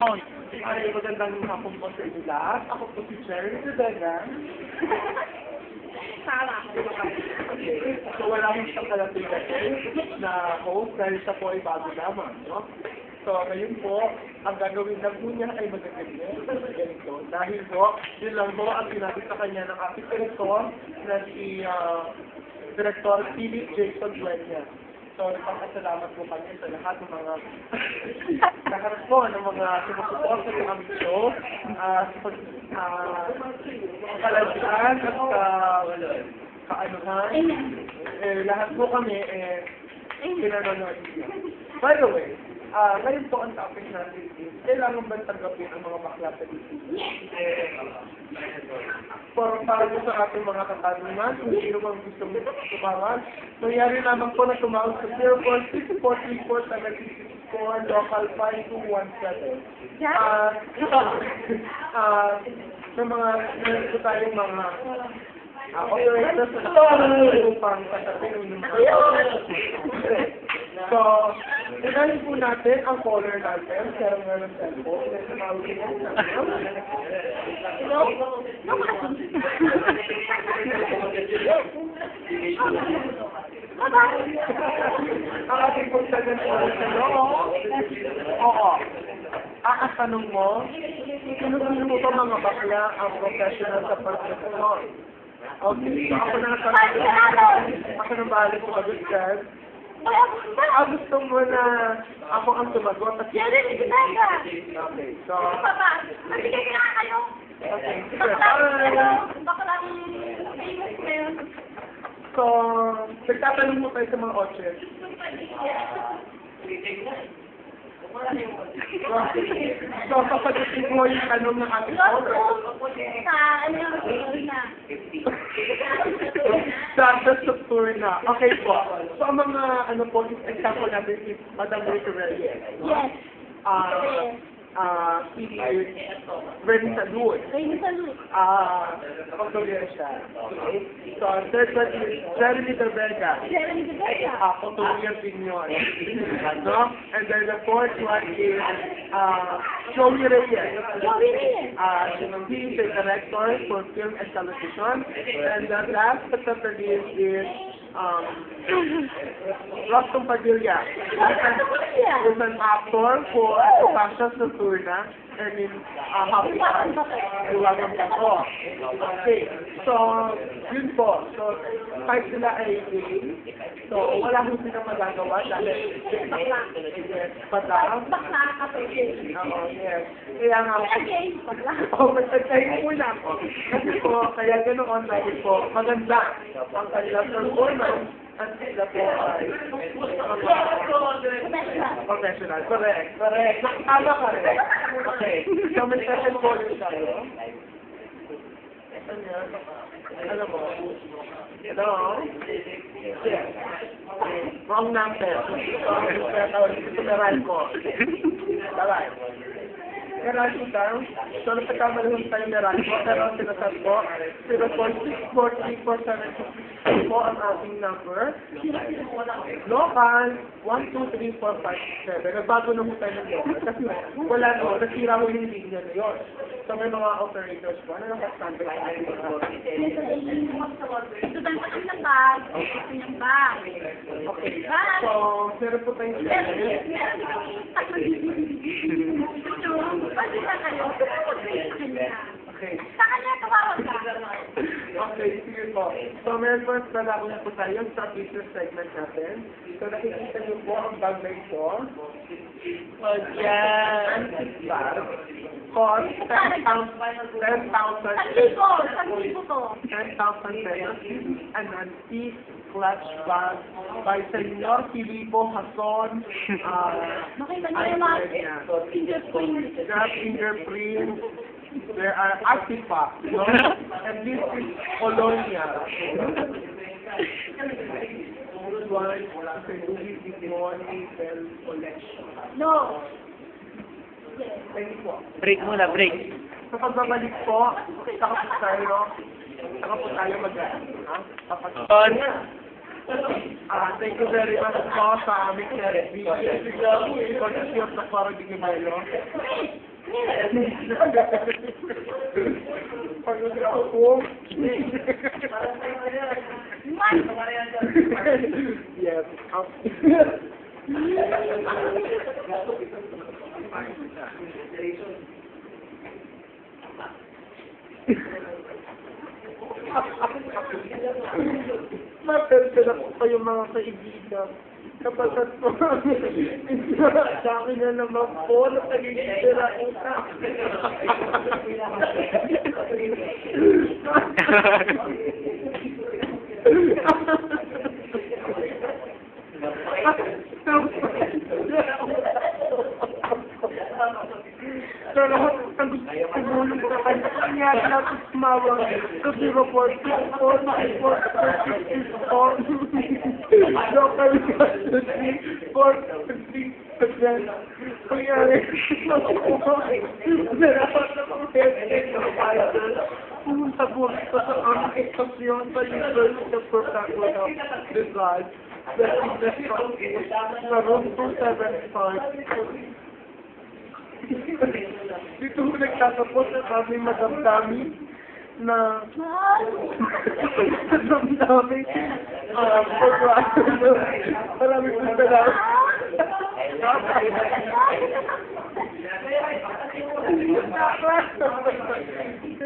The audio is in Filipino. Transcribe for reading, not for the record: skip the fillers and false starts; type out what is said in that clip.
Ay, magandang hapon po sa inyo lahat. Ako po si Cherry Rivera. Okay. So, wala mo siyang kalatigan na host dahil siya po ay bago lamang, no? So, ngayon po, ang gagawin lang po niya ay ganito. Dahil po, yun lang po ang sinabi sa kanya ng ating direktor na si Director Philip Jason Dueña. So, nagpapasalamat po kami sa lahat ng mga lahat po ng mga sumusuporta sa aming show, kalansian at kaanuhan. Lahat po kami pinanonood niyo. By the way, ngayon po ang topic natin is, kailangan ba tanggapin ang mga bakla sa isip? Para po sa ating mga katanungan, kung sino bang gusto mo tumawan, nangyari lamang po na tumawag sa 0.64347664 local 5217. May mga meron po tayong mga operators na upang kasapin ng mga. So, tingnan po natin ang caller natin. Kaya nga ng cellphone. Hello? Ang ating pong sagan po sa Oo. Ang tanong mo, sino po ba mga bakla ang professional sa pagkakulong? Okay, so ako na ako na bahala sa pag-usap. Gusto mo na ako ang tumagot at Okay, so magbigay ka kayo. okay, Baklang famous na yun. so nagtatanong mo tayo sa mga audience. So papagutin mo yung tanong ng ating caller. Sa struktura na. Okay po. So ang mga po, example natin is Madam Rita Reyes. Yes. Si Remy Salud. Rainy Salud. Pagtuloy siya. So, third one is Jeremy De Vega. Jeremy De Vega. Pagtuloy Pinion. No? And then the fourth one is Joey Reyes. Joey Reyes. He is the director for film and television. And the last but not the least is Rostom Padilla. He's an actor for Passion Saturna and in Happy Iwagang Pato. Okay. So, yun po. So, kahit sila ay gay, so wala mo silang magagawa dahil patang. Bakla ka pa Oo, yes. Kaya nga, bakla. magtagtayin po na ako. Kasi po, kaya ganoon dahil po, maganda ang kanilang performance at sila po ay professional. Correct. Tama ka rin. Okay. So, may second caller tayo. Ano mo? Hello? Yes. Wrong number. Ito meron ko. Bye-bye. Meron ko tayo. So, nagkamalahon tayo meron ko. Pero sinasad ko, 0.643476 po ang ating number. Local, 1234567. Nagbago na mo tayo ng local. Kasi wala no, nasira mo yung linya na yun. So, may mga operators po. Ano nakastandard sa ating mga? Ito tayo pa ng bag. Ito yung bag. Okay. So, meron po tayong Pwede na kayo. okay. Sa kanya, tumawag ka. Okay, sige po. So, meron po nalako na po tayo sa business segment natin. So, nakikita niyo po ang bag na ito. Yan. Bag. Cost 10,000 to. 10,000 pesos. An antique clutch bag by Senyor Filipo Hason. Makita niyo yung mga fingerprint. Got fingerprint. There are artifacts, no? And this is Colonia. This one is a Louis Vuitton Bell collection. No. Thank you po. Break muna, break. Sa pagbabalik po, saka po tayo thank you very much po sa aming therapy. Because of the parang di Pagod ako. Yes. Mapensya ko kayo mga kaibigan. Kapatid ko, sa akin na naman po, napagigitira ko na. Sa lahat ng gusto tumulong sa kanya, nangyari natin sumawang sa 0.44, local custody for 50%. Kunyari, pumunta po ito sa aming estasyon sa University of Puerto Design sa room 275. Dito ko nagtatapos at aming madamdami na madamdami program. Maraming salamat.